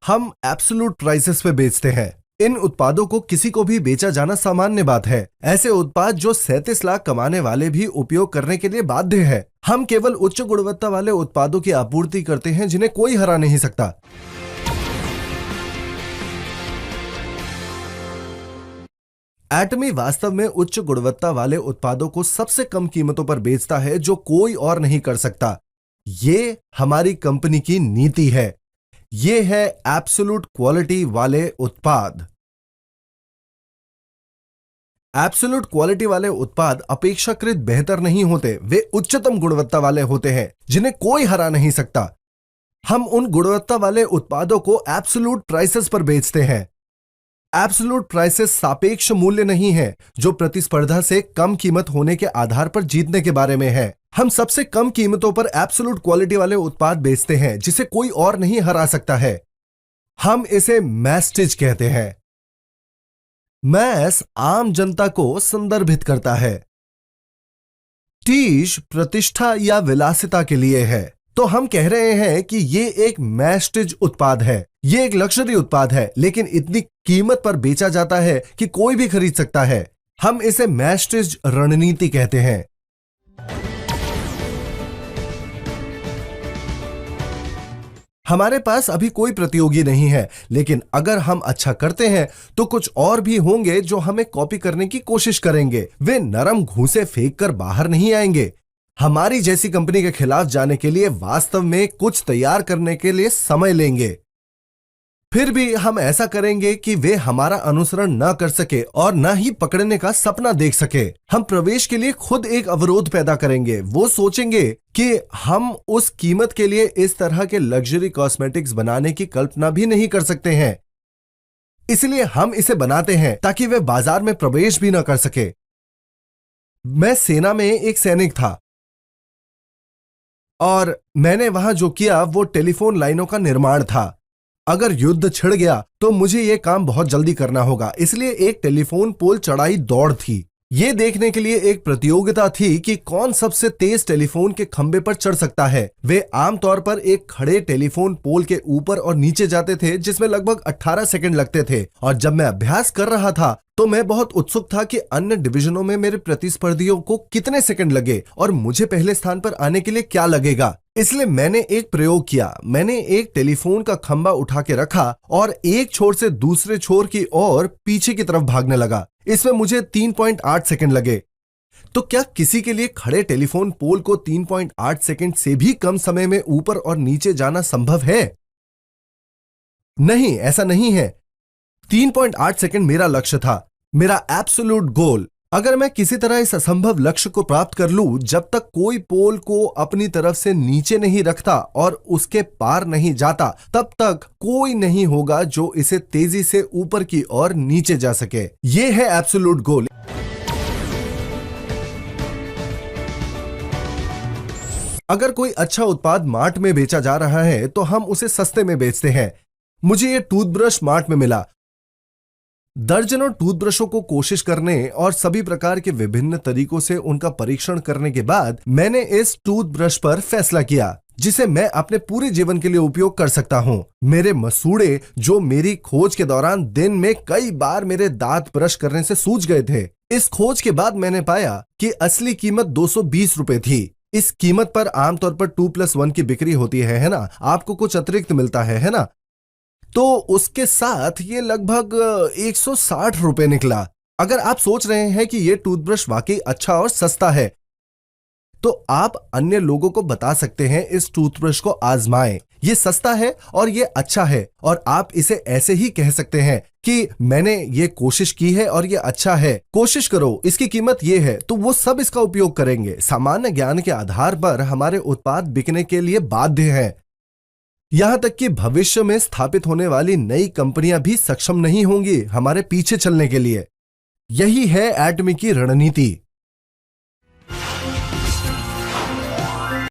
हम absolute prices पे बेचते हैं। इन उत्पादों को किसी को भी बेचा जाना सामान्य बात है। ऐसे उत्पाद जो 37 लाख कमाने वाले भी उपयोग करने के लिए बाध्य है। हम केवल उच्च गुणवत्ता वाले उत्पादों की आपूर्ति करते हैं जिन्हें कोई हरा नहीं सकता। एटमी वास्तव में उच्च गुणवत्ता वाले उत्पादों को सबसे कम कीमतों पर बेचता है जो कोई और नहीं कर सकता। ये हमारी कंपनी की नीति है। ये है एब्सोल्यूट क्वालिटी वाले उत्पाद। एब्सोल्यूट क्वालिटी वाले उत्पाद अपेक्षाकृत बेहतर नहीं होते, वे उच्चतम गुणवत्ता वाले होते हैं जिन्हें कोई हरा नहीं सकता। हम उन गुणवत्ता वाले उत्पादों को एब्सोल्यूट प्राइसेस पर बेचते हैं। एब्सोल्यूट प्राइसेस सापेक्ष मूल्य नहीं है जो प्रतिस्पर्धा से कम कीमत होने के आधार पर जीतने के बारे में है। हम सबसे कम कीमतों पर एब्सोल्यूट क्वालिटी वाले उत्पाद बेचते हैं जिसे कोई और नहीं हरा सकता है। हम इसे मैस्टिज कहते हैं। मैस आम जनता को संदर्भित करता है। टीज प्रतिष्ठा या विलासिता के लिए है। तो हम कह रहे हैं कि ये एक मैस्टिज उत्पाद है। ये एक लग्जरी उत्पाद है, लेकिन इतनी कीमत पर बेचा जाता है कि कोई भी खरीद सकता है। हम इसे मैस्टिज रणनीति कहते हैं। हमारे पास अभी कोई प्रतियोगी नहीं है, लेकिन अगर हम अच्छा करते हैं तो कुछ और भी होंगे जो हमें कॉपी करने की कोशिश करेंगे। वे नरम घूंसे फेंक कर बाहर नहीं आएंगे। हमारी जैसी कंपनी के खिलाफ जाने के लिए वास्तव में कुछ तैयार करने के लिए समय लेंगे। फिर भी हम ऐसा करेंगे कि वे हमारा अनुसरण न कर सके और न ही पकड़ने का सपना देख सके। हम प्रवेश के लिए खुद एक अवरोध पैदा करेंगे। वो सोचेंगे कि हम उस कीमत के लिए इस तरह के लग्जरी कॉस्मेटिक्स बनाने की कल्पना भी नहीं कर सकते हैं। इसलिए हम इसे बनाते हैं ताकि वे बाजार में प्रवेश भी न कर सके। मैं सेना में एक सैनिक था और मैंने वहां जो किया वो टेलीफोन लाइनों का निर्माण था। अगर युद्ध छिड़ गया तो मुझे यह काम बहुत जल्दी करना होगा, इसलिए एक टेलीफोन पोल चढ़ाई दौड़ थी। यह देखने के लिए एक प्रतियोगिता थी कि कौन सबसे तेज टेलीफोन के खंबे पर चढ़ सकता है। वे आमतौर पर एक खड़े टेलीफोन पोल के ऊपर और नीचे जाते थे जिसमें लगभग 18 सेकंड लगते थे। और जब मैं अभ्यास कर रहा था तो मैं बहुत उत्सुक था कि अन्य डिवीजनों में मेरे प्रतिस्पर्धियों को कितने सेकंड लगे और मुझे पहले स्थान पर आने के लिए क्या लगेगा। इसलिए मैंने एक प्रयोग किया। मैंने एक टेलीफोन का खंबा उठा के रखा और एक छोर से दूसरे छोर की ओर पीछे की तरफ भागने लगा। इसमें मुझे 3.8 सेकंड लगे। तो क्या किसी के लिए खड़े टेलीफोन पोल को 3.8 सेकंड से भी कम समय में ऊपर और नीचे जाना संभव है? नहीं, ऐसा नहीं है। 3.8 सेकंड मेरा लक्ष्य था, मेरा एब्सोल्यूट गोल। अगर मैं किसी तरह इस असंभव लक्ष्य को प्राप्त कर लूं, जब तक कोई पोल को अपनी तरफ से नीचे नहीं रखता और उसके पार नहीं जाता, तब तक कोई नहीं होगा जो इसे तेजी से ऊपर की ओर नीचे जा सके। यह है एब्सोल्यूट गोल। अगर कोई अच्छा उत्पाद मार्ट में बेचा जा रहा है तो हम उसे सस्ते में बेचते हैं। मुझे यह टूथब्रश मार्ट में मिला। दर्जनों टूथब्रशों को कोशिश करने और सभी प्रकार के विभिन्न तरीकों से उनका परीक्षण करने के बाद मैंने इस टूथब्रश पर फैसला किया जिसे मैं अपने पूरे जीवन के लिए उपयोग कर सकता हूं। मेरे मसूड़े जो मेरी खोज के दौरान दिन में कई बार मेरे दांत ब्रश करने से सूज गए थे। इस खोज के बाद मैंने पाया कि असली कीमत 220 रुपए थी। इस कीमत पर आमतौर पर 2+1 की बिक्री होती है ना? आपको कुछ अतिरिक्त मिलता है ना? तो उसके साथ ये लगभग 160 रुपए निकला। अगर आप सोच रहे हैं कि ये टूथब्रश वाकई अच्छा और सस्ता है तो आप अन्य लोगों को बता सकते हैं इस टूथब्रश को आजमाएं। ये सस्ता है और ये अच्छा है, और आप इसे ऐसे ही कह सकते हैं कि मैंने ये कोशिश की है और ये अच्छा है। कोशिश करो, इसकी कीमत ये है, तो वो सब इसका उपयोग करेंगे। सामान्य ज्ञान के आधार पर हमारे उत्पाद बिकने के लिए बाध्य हैं। यहां तक कि भविष्य में स्थापित होने वाली नई कंपनियां भी सक्षम नहीं होंगी हमारे पीछे चलने के लिए। यही है एटमी की रणनीति।